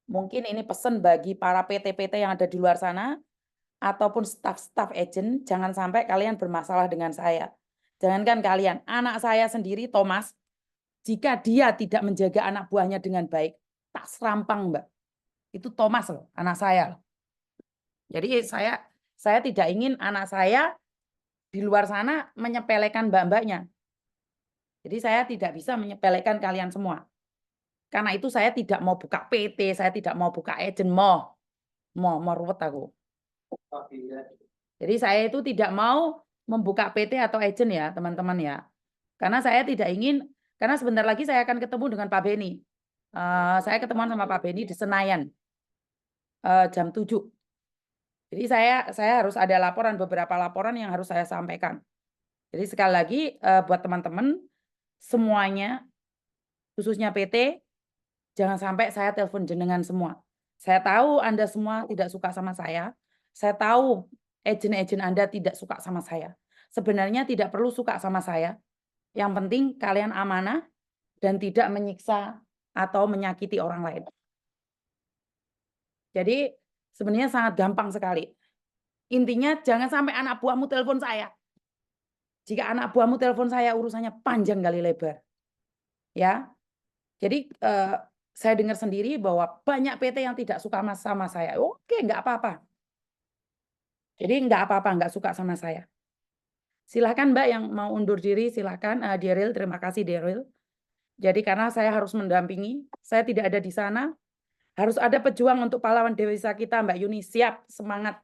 Mungkin ini pesan bagi para PT-PT yang ada di luar sana, ataupun staf-staf agent, jangan sampai kalian bermasalah dengan saya. Jangankan kalian, anak saya sendiri, Thomas, jika dia tidak menjaga anak buahnya dengan baik, tak serampang, Mbak. Itu Thomas loh, anak saya. Jadi saya tidak ingin anak saya di luar sana menyepelekan mbak-mbaknya. Jadi saya tidak bisa menyepelekan kalian semua. Karena itu saya tidak mau buka PT, saya tidak mau buka agent, mau ruwet aku. Jadi saya itu tidak mau membuka PT atau agent ya, teman-teman ya. Karena saya tidak ingin, karena sebentar lagi saya akan ketemu dengan Pak Beni. Saya ketemuan sama Pak Beni di Senayan jam 7. Jadi saya harus ada beberapa laporan yang harus saya sampaikan. Jadi sekali lagi buat teman-teman semuanya, khususnya PT, jangan sampai saya telepon jenengan semua. Saya tahu Anda semua tidak suka sama saya. Saya tahu agent-agent Anda tidak suka sama saya. Sebenarnya tidak perlu suka sama saya. Yang penting kalian amanah dan tidak menyiksa atau menyakiti orang lain. Jadi sebenarnya sangat gampang sekali. Intinya jangan sampai anak buahmu telepon saya. Jika anak buahmu telepon saya, urusannya panjang kali lebar. Ya. Jadi saya dengar sendiri bahwa banyak PT yang tidak suka sama saya. Oke, nggak apa-apa. Jadi nggak apa-apa, nggak suka sama saya. Silahkan Mbak yang mau undur diri, silahkan. Daryl, terima kasih Daryl. Jadi karena saya harus mendampingi, saya tidak ada di sana. Harus ada pejuang untuk pahlawan desa kita, Mbak Yuni. Siap, semangat.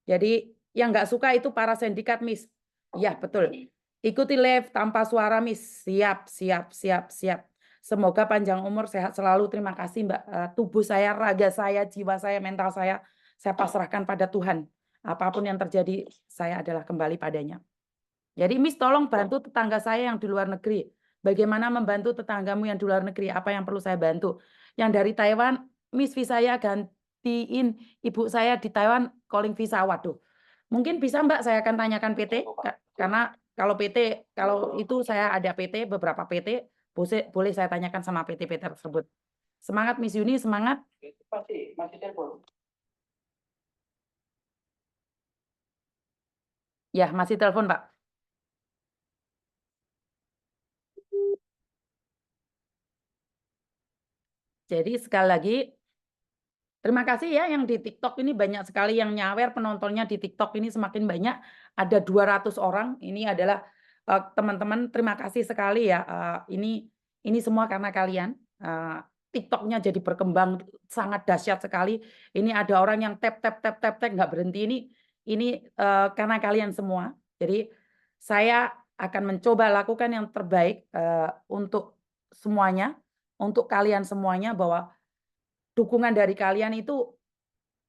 Jadi yang nggak suka itu para sindikat, Miss. Iya, betul. Ikuti live tanpa suara, Miss. Siap, siap, siap, siap. Semoga panjang umur, sehat selalu. Terima kasih, Mbak. Tubuh saya, raga saya, jiwa saya, mental saya pasrahkan pada Tuhan. Apapun yang terjadi, saya adalah kembali padanya. Jadi, Miss, tolong bantu tetangga saya yang di luar negeri. Bagaimana membantu tetanggamu yang di luar negeri? Apa yang perlu saya bantu? Yang dari Taiwan, Miss, visa saya gantiin ibu saya di Taiwan calling visa. Waduh. Mungkin bisa Mbak, saya akan tanyakan PT. Karena kalau PT, kalau itu saya ada PT, beberapa PT, boleh saya tanyakan sama PT-PT tersebut. Semangat Miss Yuni, semangat. Masih telepon. Ya, masih telepon, Pak. Jadi sekali lagi, terima kasih ya yang di TikTok ini banyak sekali yang nyawer, penontonnya di TikTok ini semakin banyak, ada 200 orang. Ini adalah teman-teman, terima kasih sekali ya. Ini semua karena kalian. TikToknya jadi berkembang sangat dahsyat sekali. Ini ada orang yang tap tap tap tap tap nggak berhenti. Ini karena kalian semua. Jadi saya akan mencoba lakukan yang terbaik untuk semuanya, untuk kalian semuanya, bahwa dukungan dari kalian itu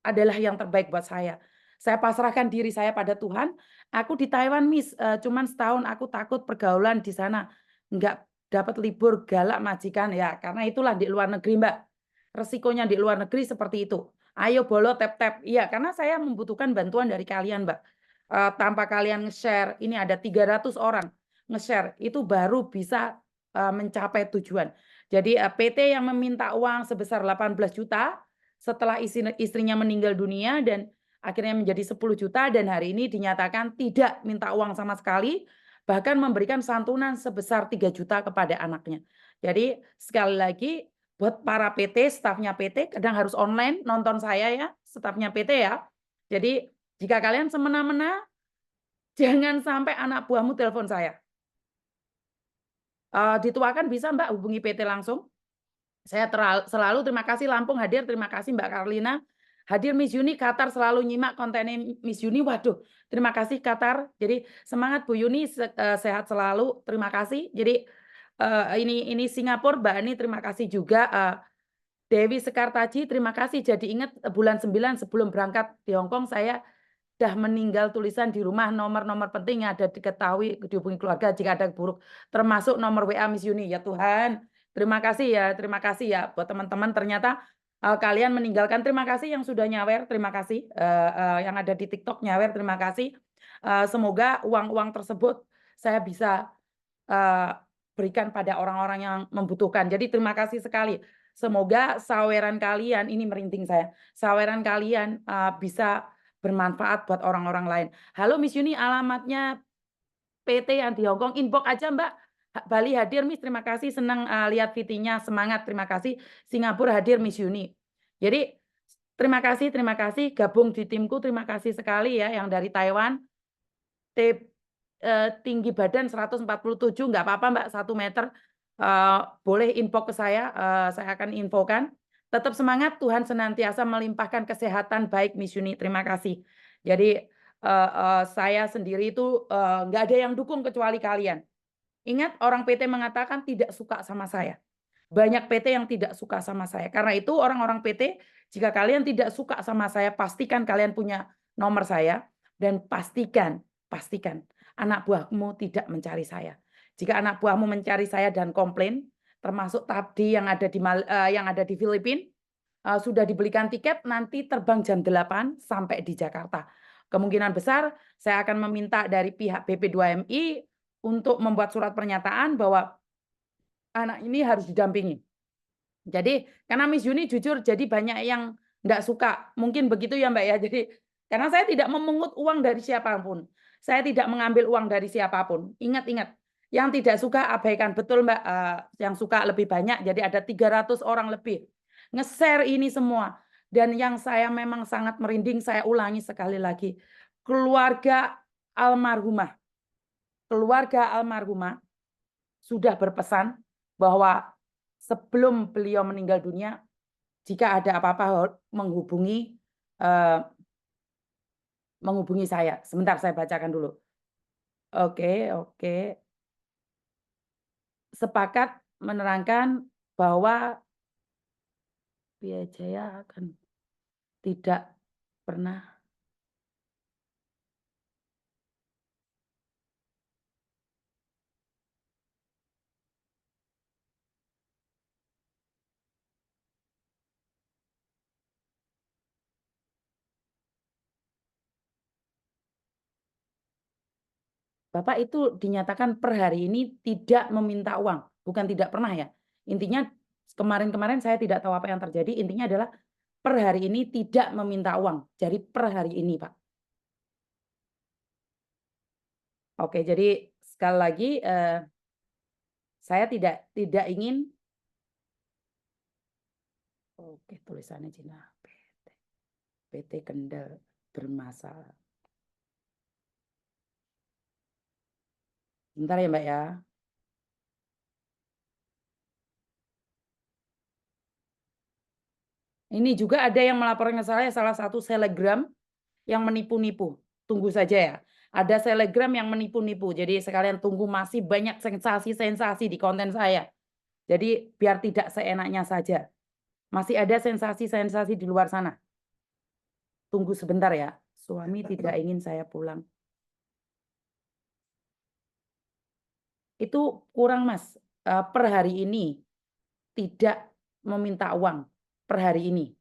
adalah yang terbaik buat saya. Saya pasrahkan diri saya pada Tuhan. Aku di Taiwan, Miss, cuman setahun. Aku takut pergaulan di sana. Nggak dapat libur, galak majikan. Ya, karena itulah di luar negeri, Mbak. Resikonya di luar negeri seperti itu. Ayo bolo tap-tap. Iya, karena saya membutuhkan bantuan dari kalian, Mbak. Tanpa kalian nge-share, ini ada 300 orang nge-share, itu baru bisa mencapai tujuan. Jadi PT yang meminta uang sebesar 18 juta, setelah istrinya meninggal dunia dan akhirnya menjadi 10 juta, dan hari ini dinyatakan tidak minta uang sama sekali, bahkan memberikan santunan sebesar 3 juta kepada anaknya. Jadi sekali lagi buat para PT, stafnya PT, kadang harus online nonton saya ya, stafnya PT ya. Jadi jika kalian semena-mena, jangan sampai anak buahmu telepon saya. Dituakan bisa Mbak hubungi PT langsung. Saya selalu terima kasih Lampung hadir, terima kasih Mbak Karlina. Hadir Miss Yuni, Qatar selalu nyimak kontennya Miss Yuni. Waduh, terima kasih Qatar. Jadi semangat Bu Yuni, sehat selalu. Terima kasih. Jadi ini Singapura, Mbak Ani, terima kasih juga. Dewi Sekartaji, terima kasih. Jadi ingat bulan 9 sebelum berangkat di Hong Kong, saya dah meninggal tulisan di rumah, nomor-nomor penting yang ada diketahui, dihubungi keluarga jika ada buruk, termasuk nomor WA Miss Yuni. Ya Tuhan, terima kasih ya buat teman-teman. Ternyata kalian meninggalkan. Terima kasih yang sudah nyawer, terima kasih yang ada di TikTok nyawer, terima kasih. Semoga uang-uang tersebut saya bisa berikan pada orang-orang yang membutuhkan. Jadi terima kasih sekali. semoga saweran kalian, ini merinding saya, saweran kalian bisa bermanfaat buat orang-orang lain. Halo Miss Yuni, alamatnya PT yang di Hongkong, inbox aja Mbak. Bali hadir Miss, terima kasih, senang lihat VT-nya, semangat, terima kasih. Singapura hadir Miss Yuni. Jadi terima kasih gabung di timku, terima kasih sekali ya yang dari Taiwan. Tinggi badan 147, nggak apa-apa Mbak, 1 meter. Boleh info ke saya akan infokan. Tetap semangat, Tuhan senantiasa melimpahkan kesehatan baik Miss Yuni, terima kasih. Jadi saya sendiri itu nggak ada yang dukung kecuali kalian. Ingat, orang PT mengatakan tidak suka sama saya. Banyak PT yang tidak suka sama saya. Karena itu orang-orang PT, jika kalian tidak suka sama saya, pastikan kalian punya nomor saya. Dan pastikan anak buahmu tidak mencari saya. Jika anak buahmu mencari saya dan komplain, termasuk tadi yang ada di Filipina, sudah dibelikan tiket, nanti terbang jam 8 sampai di Jakarta. Kemungkinan besar saya akan meminta dari pihak BP2MI untuk membuat surat pernyataan bahwa anak ini harus didampingi. Jadi karena Miss Yuni jujur, jadi banyak yang enggak suka. Mungkin begitu ya Mbak ya. Jadi karena saya tidak memungut uang dari siapapun. Saya tidak mengambil uang dari siapapun. Ingat-ingat, yang tidak suka abaikan. Betul Mbak, yang suka lebih banyak. Jadi ada 300 orang lebih nge-share ini semua. Dan yang saya memang sangat merinding, saya ulangi sekali lagi. Keluarga almarhumah sudah berpesan bahwa sebelum beliau meninggal dunia, jika ada apa-apa menghubungi saya. Sebentar saya bacakan dulu. Oke. Sepakat menerangkan bahwa Wijaya akan tidak pernah Bapak itu dinyatakan per hari ini tidak meminta uang, bukan tidak pernah ya. Intinya kemarin-kemarin saya tidak tahu apa yang terjadi, intinya adalah per hari ini tidak meminta uang. Jadi per hari ini, Pak. Oke, jadi sekali lagi saya tidak ingin tulisannya Cina. PT Kendal bermasalah. Bentar ya, Mbak ya. Ini juga ada yang melaporkan ke saya salah satu selebgram yang menipu-nipu. Tunggu saja ya. Ada selebgram yang menipu-nipu. Jadi sekalian tunggu, masih banyak sensasi-sensasi di konten saya. Jadi biar tidak seenaknya saja. Masih ada sensasi-sensasi di luar sana. Tunggu sebentar ya. Suami tidak ingin saya pulang. Itu kurang Mas. Per hari ini tidak meminta uang. Per hari ini.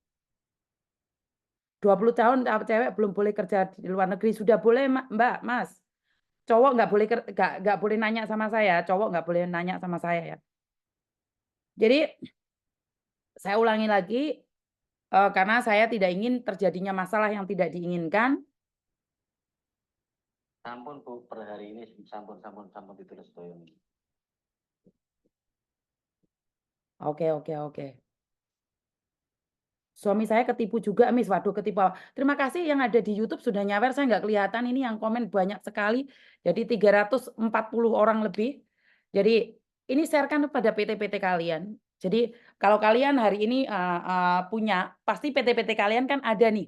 20 tahun cewek belum boleh kerja di luar negeri. Sudah boleh Mbak, Mas. Cowok nggak boleh nanya sama saya. Cowok nggak boleh nanya sama saya ya. Jadi saya ulangi lagi, karena saya tidak ingin terjadinya masalah yang tidak diinginkan. Sampun Bu, per hari ini sampun ditulis doyong. Oke. Suami saya ketipu juga, Miss. Waduh, ketipu. Terima kasih yang ada di YouTube sudah nyawer. Saya nggak kelihatan ini yang komen banyak sekali. Jadi 340 orang lebih. Jadi ini sharekan kepada PT-PT kalian. Jadi kalau kalian hari ini punya, pasti PT-PT kalian kan ada nih.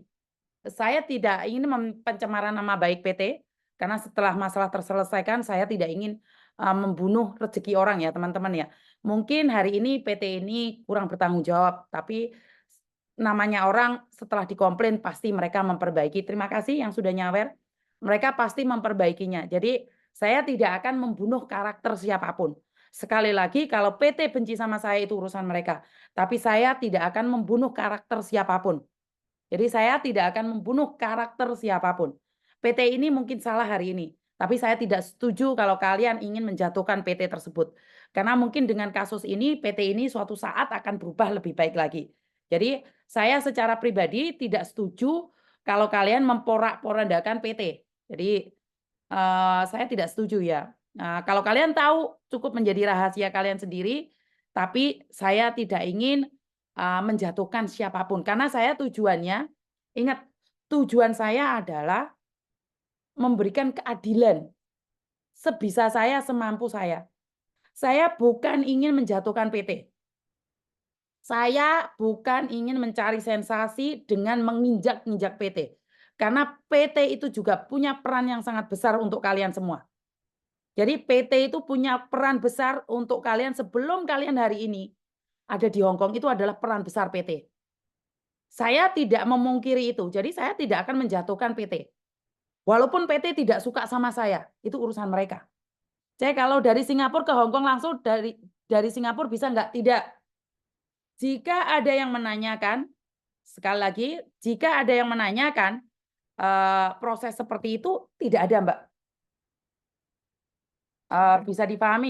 Saya tidak ingin pencemaran nama baik PT, karena setelah masalah terselesaikan, saya tidak ingin membunuh rezeki orang ya teman-teman ya. Mungkin hari ini PT ini kurang bertanggung jawab, tapi namanya orang setelah dikomplain pasti mereka memperbaiki. Terima kasih yang sudah nyawer. Mereka pasti memperbaikinya. Jadi saya tidak akan membunuh karakter siapapun. Sekali lagi, kalau PT benci sama saya itu urusan mereka. Tapi saya tidak akan membunuh karakter siapapun. Jadi saya tidak akan membunuh karakter siapapun. PT ini mungkin salah hari ini. Tapi saya tidak setuju kalau kalian ingin menjatuhkan PT tersebut. Karena mungkin dengan kasus ini, PT ini suatu saat akan berubah lebih baik lagi. Jadi saya secara pribadi tidak setuju kalau kalian memporak-porandakan PT. Jadi saya tidak setuju ya. Nah, kalau kalian tahu cukup menjadi rahasia kalian sendiri, tapi saya tidak ingin menjatuhkan siapapun. Karena saya tujuannya, ingat, tujuan saya adalah memberikan keadilan sebisa saya, semampu saya. Saya bukan ingin menjatuhkan PT. Saya bukan ingin mencari sensasi dengan menginjak-injak PT. Karena PT itu juga punya peran yang sangat besar untuk kalian semua. Jadi PT itu punya peran besar untuk kalian sebelum kalian hari ini ada di Hong Kong, itu adalah peran besar PT. Saya tidak memungkiri itu. Jadi saya tidak akan menjatuhkan PT. Walaupun PT tidak suka sama saya, itu urusan mereka. Saya kalau dari Singapura ke Hong Kong langsung dari Singapura bisa nggak? Tidak. Jika ada yang menanyakan, sekali lagi, jika ada yang menanyakan proses seperti itu tidak ada, Mbak. Bisa dipahami ya?